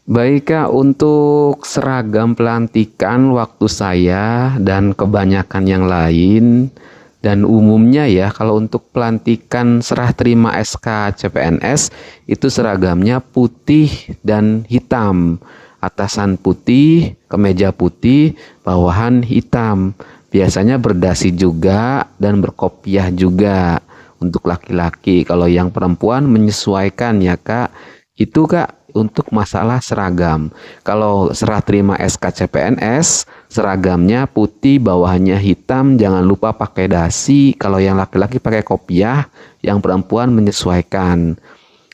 Baik Kak, untuk seragam pelantikan waktu saya dan kebanyakan yang lain dan umumnya ya, kalau untuk pelantikan serah terima SK CPNS itu seragamnya putih dan hitam. Atasan putih, kemeja putih, bawahan hitam. Biasanya berdasi juga dan berkopiah juga untuk laki-laki. Kalau yang perempuan menyesuaikan ya Kak. Itu Kak untuk masalah seragam. Kalau serah terima SKCPNS, seragamnya putih, bawahannya hitam, jangan lupa pakai dasi. Kalau yang laki-laki pakai kopiah, yang perempuan menyesuaikan.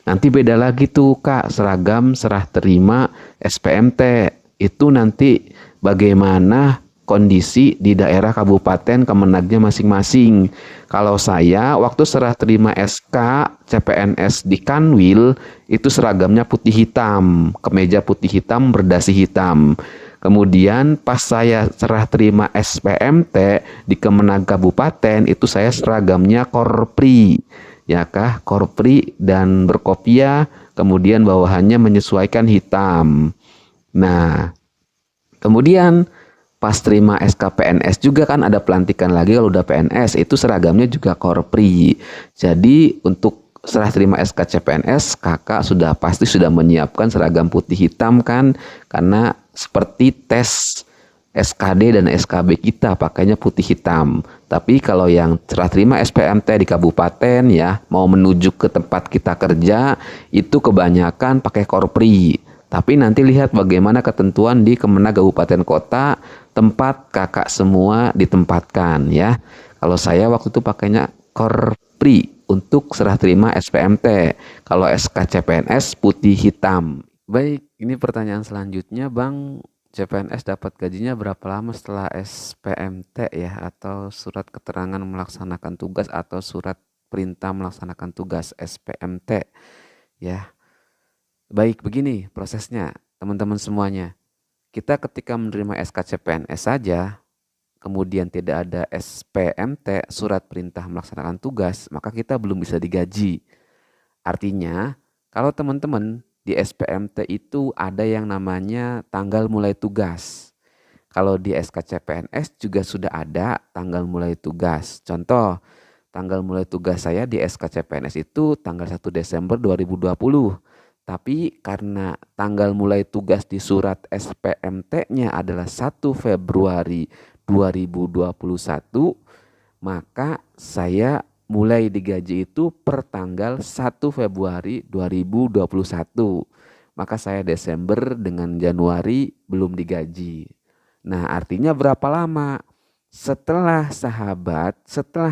Nanti beda lagi tuh Kak, seragam serah terima SPMT. Itu nanti bagaimana kondisi di daerah kabupaten kemenagnya masing-masing. Kalau saya waktu serah terima SK CPNS di Kanwil itu seragamnya putih hitam, kemeja putih hitam berdasi hitam. Kemudian pas saya serah terima SPMT di Kemenag Kabupaten itu saya seragamnya korpri ya kah korpri dan berkopiah kemudian bawahannya menyesuaikan hitam. Nah, kemudian pas terima SKPNS juga kan ada pelantikan lagi kalau udah PNS itu seragamnya juga korpri. Jadi untuk serah terima SK CPNS kakak sudah pasti sudah menyiapkan seragam putih hitam kan karena seperti tes SKD dan SKB kita pakainya putih hitam. Tapi kalau yang serah terima SPMT di kabupaten ya mau menuju ke tempat kita kerja itu kebanyakan pakai korpri. Tapi nanti lihat bagaimana ketentuan di Kemenag Kabupaten Kota tempat kakak semua ditempatkan ya. Kalau saya waktu itu pakainya korpri untuk serah terima SPMT. Kalau SKCPNS putih hitam. Baik, ini pertanyaan selanjutnya Bang. CPNS dapat gajinya berapa lama setelah SPMT ya atau surat keterangan melaksanakan tugas atau surat perintah melaksanakan tugas SPMT ya. Baik, begini prosesnya teman-teman semuanya. Kita ketika menerima SK CPNS saja, kemudian tidak ada SPMT, surat perintah melaksanakan tugas, maka kita belum bisa digaji. Artinya, kalau teman-teman di SPMT itu ada yang namanya tanggal mulai tugas. Kalau di SKCPNS juga sudah ada tanggal mulai tugas. Contoh, tanggal mulai tugas saya di SKCPNS itu tanggal 1 Desember 2020. Tapi karena tanggal mulai tugas di surat SPMT-nya adalah 1 Februari 2021, maka saya mulai digaji itu per tanggal 1 Februari 2021. Maka saya Desember dengan Januari belum digaji. Nah, artinya berapa lama? Setelah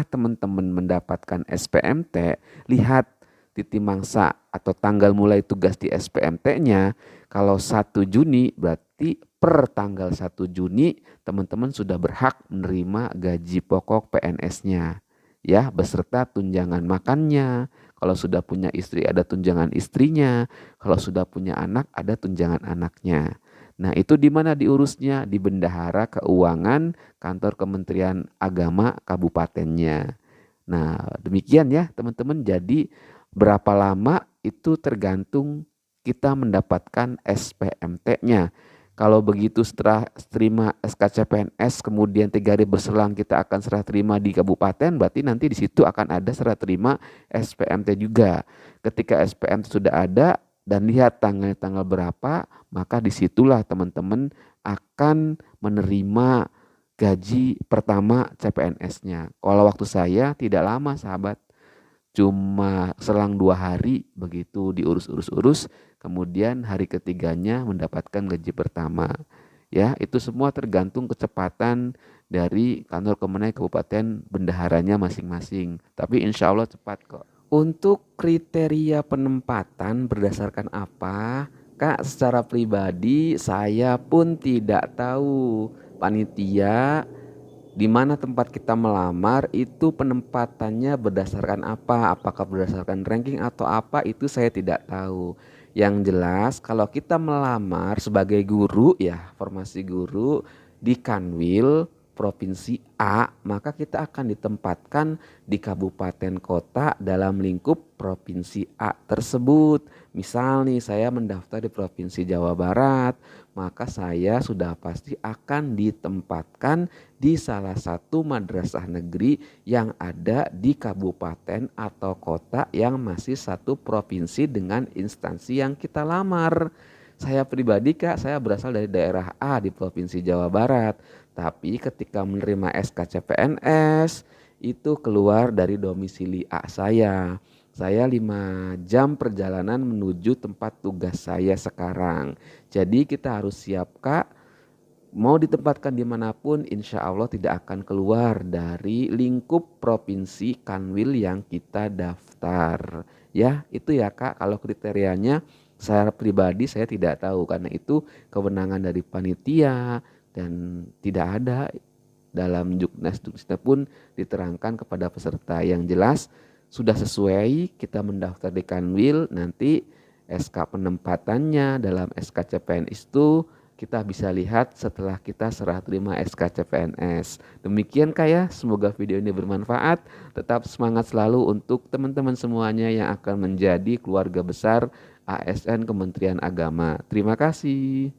teman-teman mendapatkan SPMT, lihat titik mangsa atau tanggal mulai tugas di SPMT-nya. Kalau 1 Juni berarti per tanggal 1 Juni teman-teman sudah berhak menerima gaji pokok PNS-nya. Ya, beserta tunjangan makannya. Kalau sudah punya istri ada tunjangan istrinya. Kalau sudah punya anak ada tunjangan anaknya. Nah, itu di mana diurusnya? Di Bendahara Keuangan Kantor Kementerian Agama kabupatennya. Nah, demikian ya teman-teman. Jadi berapa lama itu tergantung kita mendapatkan SPMT-nya. Kalau begitu setelah terima SKCPNS kemudian 3 hari berselang kita akan serah terima di kabupaten, berarti nanti di situ akan ada serah terima SPMT juga. Ketika SPMT sudah ada dan lihat tanggal berapa, maka disitulah teman-teman akan menerima gaji pertama CPNS-nya. Kalau waktu saya tidak lama sahabat, cuma selang 2 hari begitu diurus-urus-urus, kemudian hari ketiganya mendapatkan gaji pertama. Ya, itu semua tergantung kecepatan dari kantor Kemenai Kabupaten bendaharanya masing-masing. Tapi insya Allah cepat kok. Untuk kriteria penempatan berdasarkan apa? Kak, secara pribadi saya pun tidak tahu. Panitia di mana tempat kita melamar itu penempatannya berdasarkan apa? Apakah berdasarkan ranking atau apa? Itu saya tidak tahu. Yang jelas kalau kita melamar sebagai guru ya, formasi guru di Kanwil Provinsi A, maka kita akan ditempatkan di kabupaten kota dalam lingkup Provinsi A tersebut. Misal nih saya mendaftar di Provinsi Jawa Barat, maka saya sudah pasti akan ditempatkan di salah satu madrasah negeri yang ada di kabupaten atau kota yang masih satu provinsi dengan instansi yang kita lamar. Saya pribadi Kak, saya berasal dari daerah A di Provinsi Jawa Barat, tapi ketika menerima SKCPNS itu keluar dari domisili A saya. Saya 5 jam perjalanan menuju tempat tugas saya sekarang. Jadi kita harus siap Kak, mau ditempatkan dimanapun insya Allah tidak akan keluar dari lingkup provinsi Kanwil yang kita daftar. Ya itu ya Kak, kalau kriterianya secara pribadi saya tidak tahu karena itu kewenangan dari panitia dan tidak ada dalam Juknas pun diterangkan kepada peserta. Yang jelas sudah sesuai kita mendaftar di Kanwil, nanti SK penempatannya dalam SKCPNS itu kita bisa lihat setelah kita serah terima SKCPNS. Demikian Kak ya, semoga video ini bermanfaat. Tetap semangat selalu untuk teman-teman semuanya yang akan menjadi keluarga besar ASN Kementerian Agama. Terima kasih.